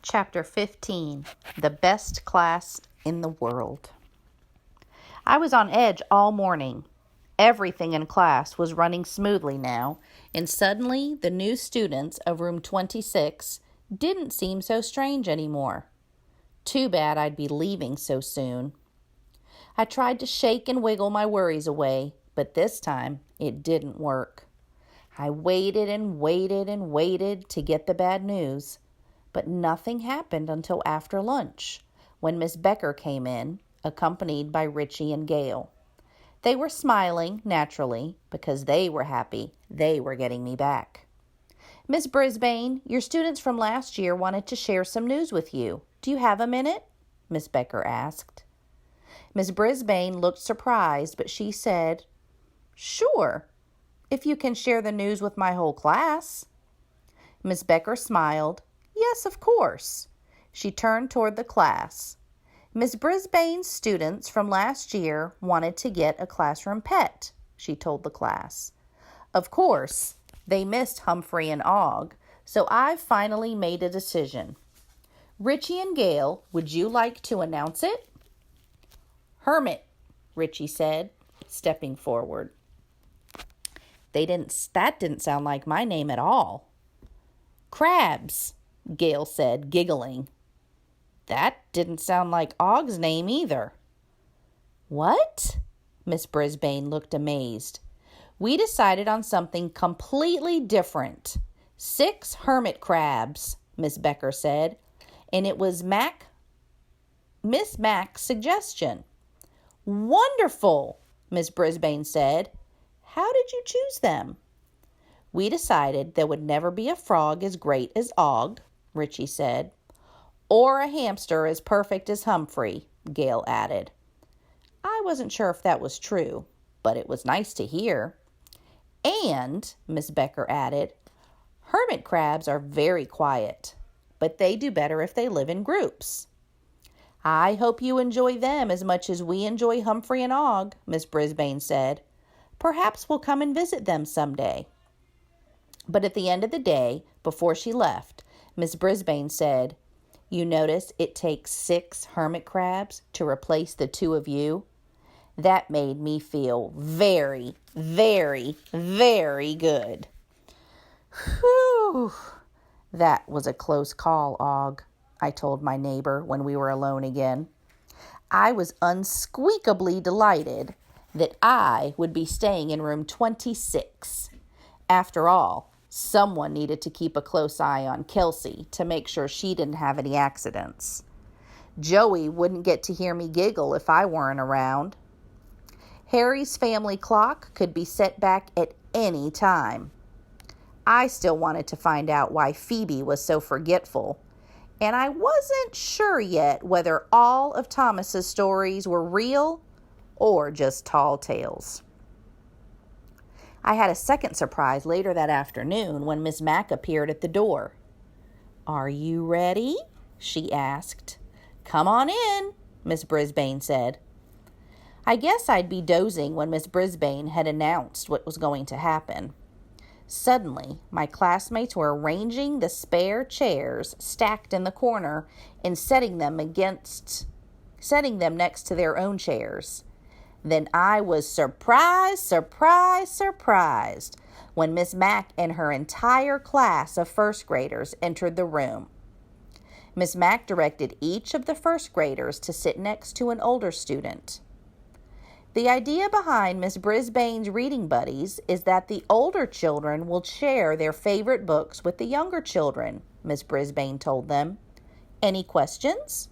Chapter 15, The Best Class in the World. I was on edge all morning. Everything in class was running smoothly now, and suddenly the new students of room 26 didn't seem so strange anymore. Too bad I'd be leaving so soon. I tried to shake and wiggle my worries away, but this time it didn't work. I waited and waited and waited to get the bad news. But nothing happened until after lunch, when Miss Becker came in, accompanied by Richie and Gail. They were smiling, naturally, because they were happy they were getting me back. "Miss Brisbane, your students from last year wanted to share some news with you. Do you have a minute?" Miss Becker asked. Miss Brisbane looked surprised, but she said, "Sure, if you can share the news with my whole class." Miss Becker smiled. "Yes, of course." She turned toward the class. "Miss Brisbane's students from last year wanted to get a classroom pet," she told the class. "Of course, they missed Humphrey and Og, so I've finally made a decision. Richie and Gail, would you like to announce it?" "Hermit," Richie said, stepping forward. That didn't sound like my name at all. "Crabs," Gail said, giggling. "That didn't sound like Og's name either." "What?" Miss Brisbane looked amazed. "We decided on something completely different. 6 hermit crabs," Miss Becker said, "and it was Miss Mac's suggestion." "Wonderful," Miss Brisbane said. "How did you choose them?" "We decided there would never be a frog as great as Og," Richie said. "Or a hamster as perfect as Humphrey," Gail added. I wasn't sure if that was true, but it was nice to hear. "And," Miss Becker added, "hermit crabs are very quiet, but they do better if they live in groups." "I hope you enjoy them as much as we enjoy Humphrey and Og," Miss Brisbane said. "Perhaps we'll come and visit them someday." But at the end of the day, before she left, Miss Brisbane said, "You notice it takes 6 hermit crabs to replace the 2 of you?" That made me feel very, very, very good. "Whew, that was a close call, Og," I told my neighbor when we were alone again. I was unsqueakably delighted that I would be staying in room 26. After all, someone needed to keep a close eye on Kelsey to make sure she didn't have any accidents. Joey wouldn't get to hear me giggle if I weren't around. Harry's family clock could be set back at any time. I still wanted to find out why Phoebe was so forgetful, and I wasn't sure yet whether all of Thomas's stories were real or just tall tales. I had a second surprise later that afternoon when Miss Mac appeared at the door. "Are you ready?" she asked. "Come on in," Miss Brisbane said. I guess I'd be dozing when Miss Brisbane had announced what was going to happen. Suddenly, my classmates were arranging the spare chairs stacked in the corner and setting them next to their own chairs. Then I was surprised when Miss Mac and her entire class of first graders entered the room. Miss Mac directed each of the first graders to sit next to an older student. "The idea behind Miss Brisbane's reading buddies is that the older children will share their favorite books with the younger children," Miss Brisbane told them. "Any questions?"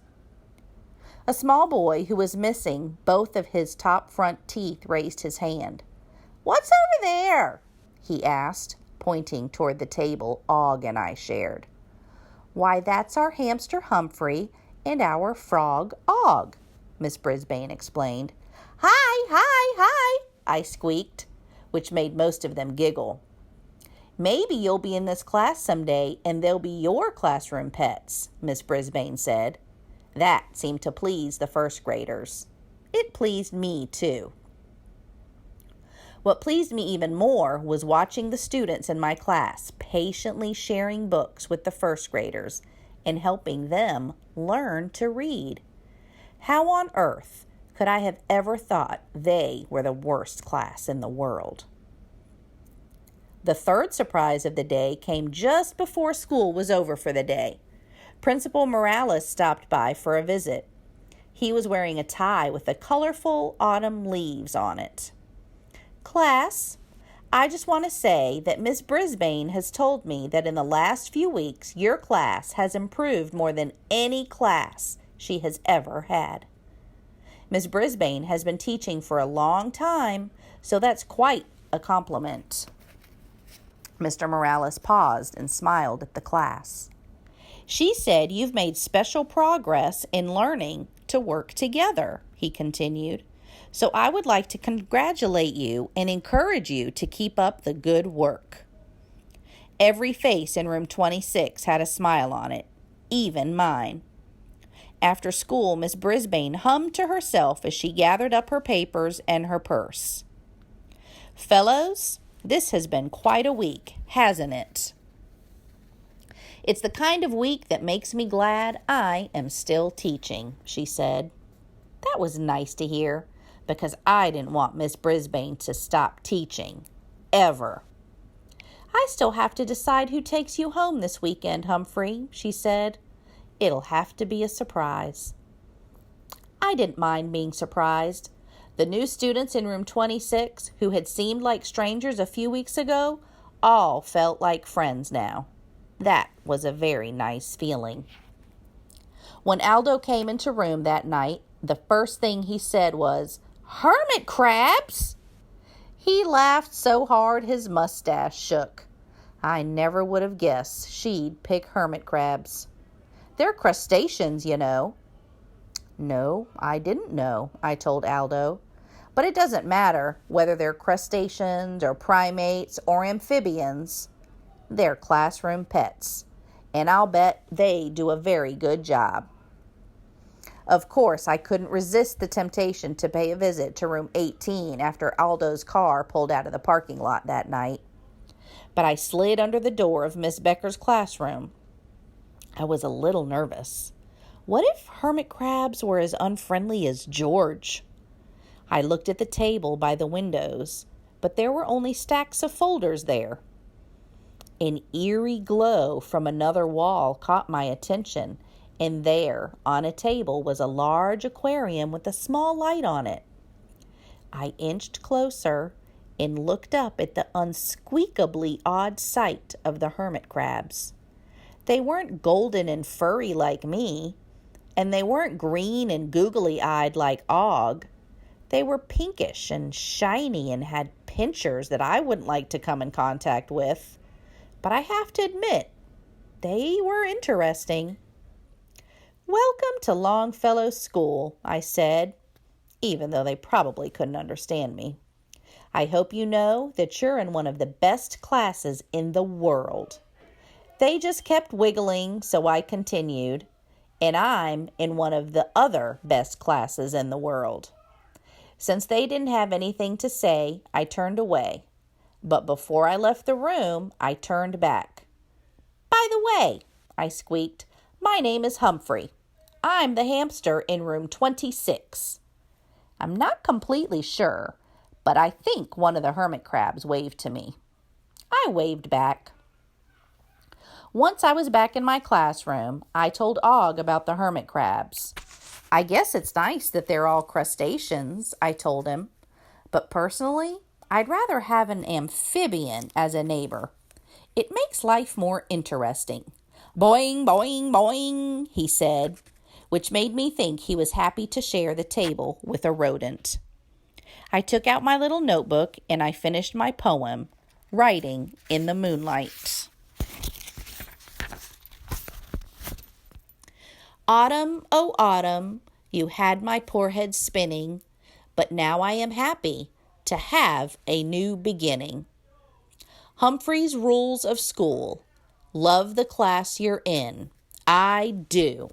A small boy who was missing both of his top front teeth raised his hand. "What's over there?" he asked, pointing toward the table Og and I shared. "Why, that's our hamster Humphrey and our frog Og," Miss Brisbane explained. "Hi, hi, hi," I squeaked, which made most of them giggle. "Maybe you'll be in this class someday and they'll be your classroom pets," Miss Brisbane said. That seemed to please the first graders. It pleased me, too. What pleased me even more was watching the students in my class patiently sharing books with the first graders in helping them learn to read. How on earth could I have ever thought they were the worst class in the world? The third surprise of the day came just before school was over for the day. Principal Morales stopped by for a visit. He was wearing a tie with the colorful autumn leaves on it. Class, I just want to say that Miss Brisbane has told me that in the last few weeks, your class has improved more than any class she has ever had. Miss Brisbane has been teaching for a long time, so that's quite a compliment. Mr. Morales paused and smiled at the class. She said you've made special progress in learning to work together, he continued. So I would like to congratulate you and encourage you to keep up the good work. Every face in room 26 had a smile on it, even mine. After school, Miss Brisbane hummed to herself as she gathered up her papers and her purse. Fellows, this has been quite a week, hasn't it? It's the kind of week that makes me glad I am still teaching, she said. That was nice to hear, because I didn't want Miss Brisbane to stop teaching, ever. I still have to decide who takes you home this weekend, Humphrey, she said. It'll have to be a surprise. I didn't mind being surprised. The new students in room 26, who had seemed like strangers a few weeks ago, all felt like friends now. That was a very nice feeling. When Aldo came into room that night, the first thing he said was, "Hermit crabs!" He laughed so hard his mustache shook. I never would have guessed she'd pick hermit crabs. They're crustaceans, you know. No, I didn't know, I told Aldo. But it doesn't matter whether they're crustaceans or primates or amphibians. They're classroom pets, and I'll bet they do a very good job. Of course, I couldn't resist the temptation to pay a visit to room 18 after Aldo's car pulled out of the parking lot that night. But I slid under the door of Miss Becker's classroom. I was a little nervous. What if hermit crabs were as unfriendly as George? I looked at the table by the windows, but there were only stacks of folders there. An eerie glow from another wall caught my attention, and there, on a table, was a large aquarium with a small light on it. I inched closer and looked up at the unsqueakably odd sight of the hermit crabs. They weren't golden and furry like me, and they weren't green and googly-eyed like Og. They were pinkish and shiny and had pinchers that I wouldn't like to come in contact with. But I have to admit, they were interesting. Welcome to Longfellow School, I said, even though they probably couldn't understand me. I hope you know that you're in one of the best classes in the world. They just kept wiggling, so I continued, and I'm in one of the other best classes in the world. Since they didn't have anything to say, I turned away. But before I left the room, I turned back. By the way, I squeaked, my name is Humphrey. I'm the hamster in room 26. I'm not completely sure, but I think one of the hermit crabs waved to me. I waved back. Once I was back in my classroom, I told Og about the hermit crabs. I guess it's nice that they're all crustaceans, I told him. But personally, I'd rather have an amphibian as a neighbor. It makes life more interesting. Boing, boing, boing, he said, which made me think he was happy to share the table with a rodent. I took out my little notebook and I finished my poem, Writing in the Moonlight. Autumn, oh autumn, you had my poor head spinning, but now I am happy to have a new beginning. Humphrey's Rules of School. Love the class you're in. I do.